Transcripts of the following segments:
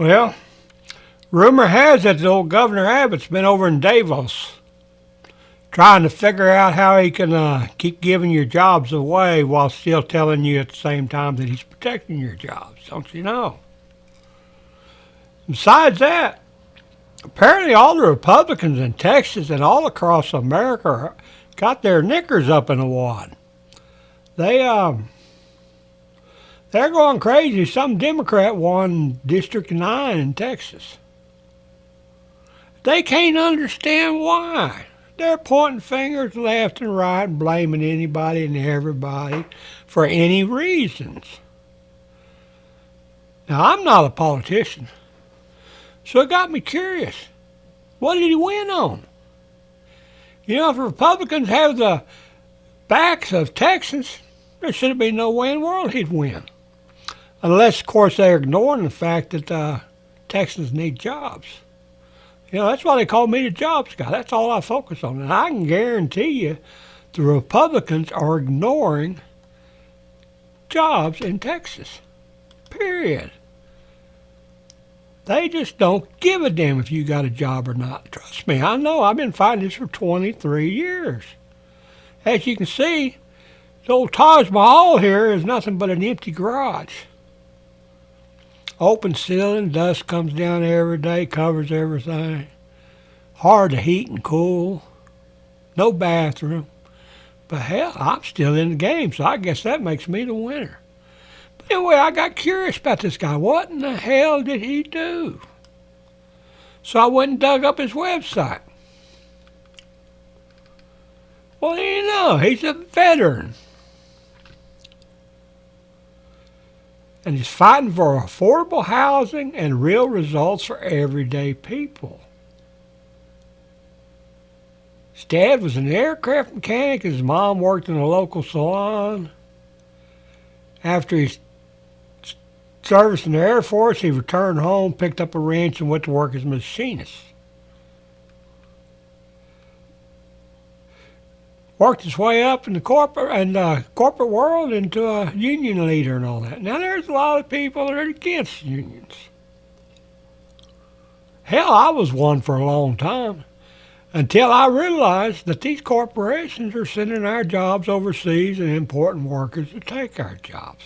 Well, rumor has it that old Governor Abbott's been over in Davos trying to figure out how he can keep giving your jobs away while still telling you at the same time that he's protecting your jobs. Don't you know? Besides that, apparently all the Republicans in Texas and all across America got their knickers up in a wad. They they're going crazy. Some Democrat won District 9 in Texas. They can't understand why. They're pointing fingers left and right and blaming anybody and everybody for any reasons. Now, I'm not a politician, so it got me curious. What did he win on? You know, if Republicans have the backs of Texans, there should have been no way in the world he'd win. Unless, of course, they're ignoring the fact that Texans need jobs. You know, that's why they call me the jobs guy. That's all I focus on. And I can guarantee you the Republicans are ignoring jobs in Texas. Period. They just don't give a damn if you got a job or not. Trust me, I know. I've been fighting this for 23 years. As you can see, the old Taj Mahal here is nothing but an empty garage. Open ceiling, dust comes down every day, covers everything. Hard to heat and cool. No bathroom. But hell, I'm still in the game, so I guess that makes me the winner. But anyway, I got curious about this guy. What in the hell did he do? So I went and dug up his website. Well, you know, he's a veteran. And he's fighting for affordable housing and real results for everyday people. His dad was an aircraft mechanic. His mom worked in a local salon. After he serviced in the Air Force, he returned home, picked up a wrench, and went to work as a machinist. Worked his way up in the corporate world into a union leader and all that. Now, there's a lot of people that are against unions. Hell, I was one for a long time until I realized that these corporations are sending our jobs overseas and importing workers to take our jobs.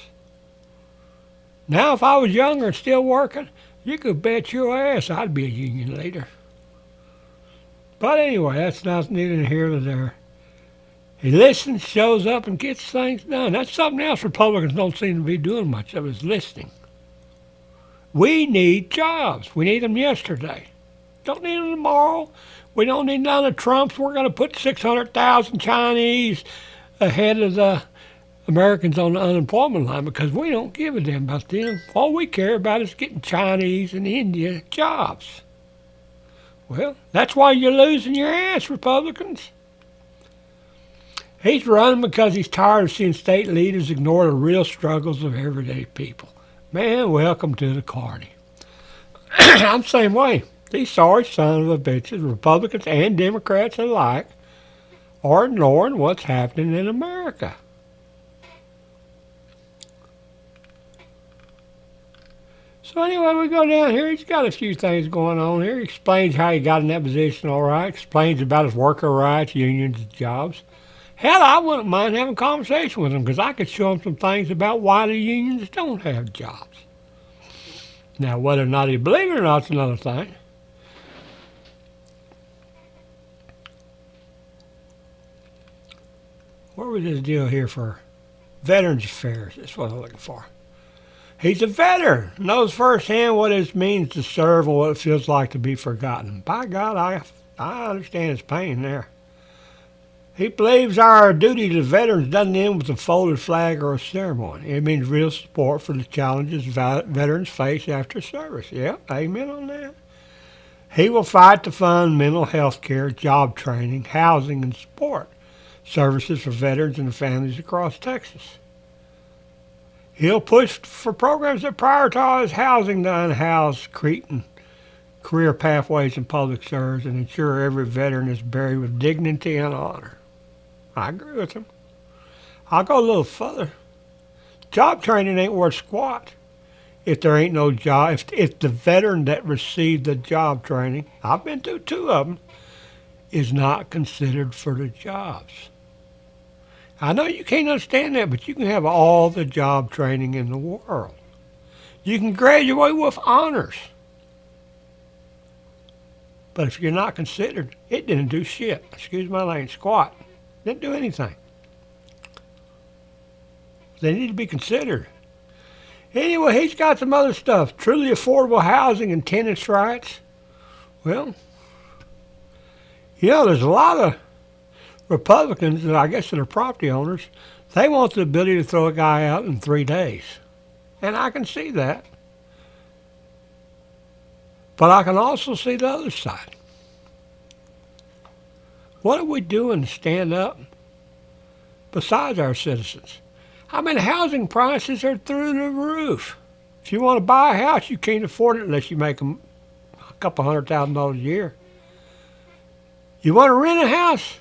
Now, if I was younger and still working, you could bet your ass I'd be a union leader. But anyway, that's neither here nor there. He listens, shows up, and gets things done. That's something else Republicans don't seem to be doing much of, is listening. We need jobs. We need them yesterday. Don't need them tomorrow. We don't need none of Trump's. We're going to put 600,000 Chinese ahead of the Americans on the unemployment line because we don't give a damn about them. All we care about is getting Chinese and India jobs. Well, that's why you're losing your ass, Republicans. He's running because he's tired of seeing state leaders ignore the real struggles of everyday people. Man, welcome to the party. I'm the same way. These sorry sons of a bitches, Republicans and Democrats alike, are ignoring what's happening in America. So anyway, we go down here. He's got a few things going on here. He explains how he got in that position all right. Explains about his worker rights, unions, and jobs. Hell, I wouldn't mind having a conversation with him because I could show him some things about why the unions don't have jobs. Now, whether or not he believes it or not is another thing. Where was this deal here for Veterans Affairs? That's what I'm looking for. He's a veteran, knows firsthand what it means to serve and what it feels like to be forgotten. By God, I understand his pain there. He believes our duty to veterans doesn't end with a folded flag or a ceremony. It means real support for the challenges veterans face after service. Yep, amen on that. He will fight to fund mental health care, job training, housing, and support services for veterans and families across Texas. He'll push for programs that prioritize housing to unhoused, creating career pathways in public service, and ensure every veteran is buried with dignity and honor. I agree with him. I'll go a little further. Job training ain't worth squat. if there ain't no job, if the veteran that received the job training, I've been through two of them, is not considered for the jobs. I know you can't understand that, but you can have all the job training in the world. You can graduate with honors. But if you're not considered, it didn't do shit. Excuse my language, squat. Didn't do anything. They need to be considered. Anyway, he's got some other stuff. Truly affordable housing and tenants' rights. Well, there's a lot of Republicans, and I guess that are property owners, they want the ability to throw a guy out in 3 days. And I can see that. But I can also see the other side. What are we doing to stand up besides our citizens? I mean, housing prices are through the roof. If you want to buy a house, you can't afford it unless you make a couple $100,000 a year. You want to rent a house?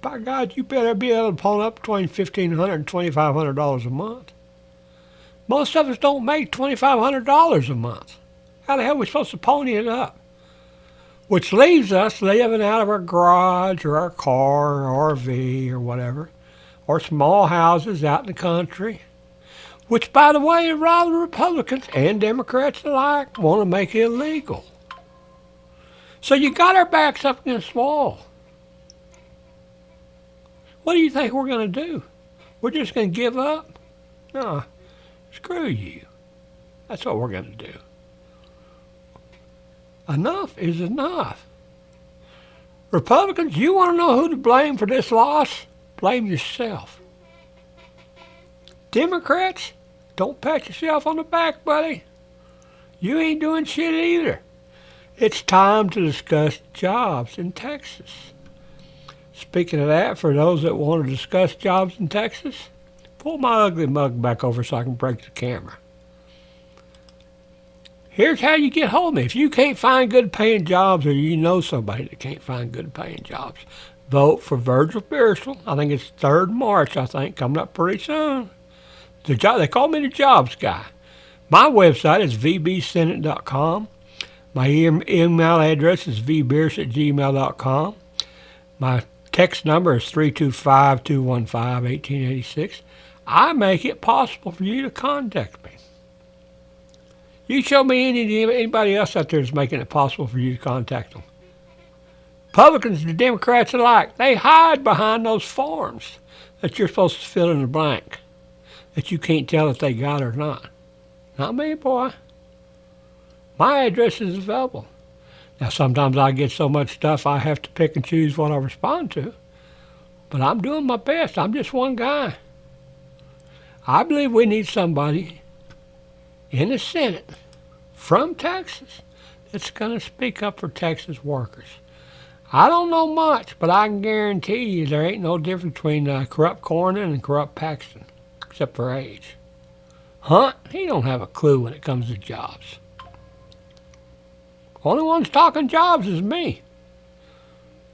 By God, you better be able to pull up between $1,500 and $2,500 a month. Most of us don't make $2,500 a month. How the hell are we supposed to pony it up? Which leaves us living out of our garage or our car or RV or whatever, or small houses out in the country, which, by the way, a lot of Republicans and Democrats alike want to make illegal. So you got our backs up against the wall. What do you think we're going to do? We're just going to give up? No, screw you. That's what we're going to do. Enough is enough. Republicans, you want to know who to blame for this loss? Blame yourself. Democrats, don't pat yourself on the back, buddy. You ain't doing shit either. It's time to discuss jobs in Texas. Speaking of that, for those that want to discuss jobs in Texas, pull my ugly mug back over so I can break the camera. Here's how you get hold of me. If you can't find good paying jobs, or you know somebody that can't find good paying jobs, vote for Virgil Beersel. I think it's 3rd March, coming up pretty soon. They call me the jobs guy. My website is vbsenate.com. My email address is vbeers@gmail.com. My text number is 325-215-1886. I make it possible for you to contact me. You show me anybody else out there that's making it possible for you to contact them. Republicans and Democrats alike, they hide behind those forms that you're supposed to fill in the blank, that you can't tell if they got it or not. Not me, boy. My address is available. Now, sometimes I get so much stuff I have to pick and choose what I respond to, but I'm doing my best. I'm just one guy. I believe we need somebody in the Senate from Texas that's going to speak up for Texas workers. I don't know much, but I can guarantee you there ain't no difference between corrupt Cornyn and corrupt Paxton, except for age. Hunt, he don't have a clue when it comes to jobs. Only one's talking jobs is me.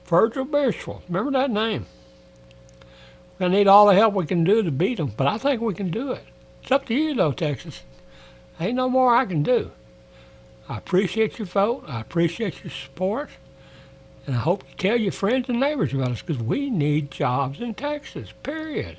Virgil Beersel. Remember that name. We're going to need all the help we can do to beat them, but I think we can do it. It's up to you, though, Texas. Ain't no more I can do. I appreciate your vote. I appreciate your support. And I hope you tell your friends and neighbors about us, because we need jobs in Texas, period.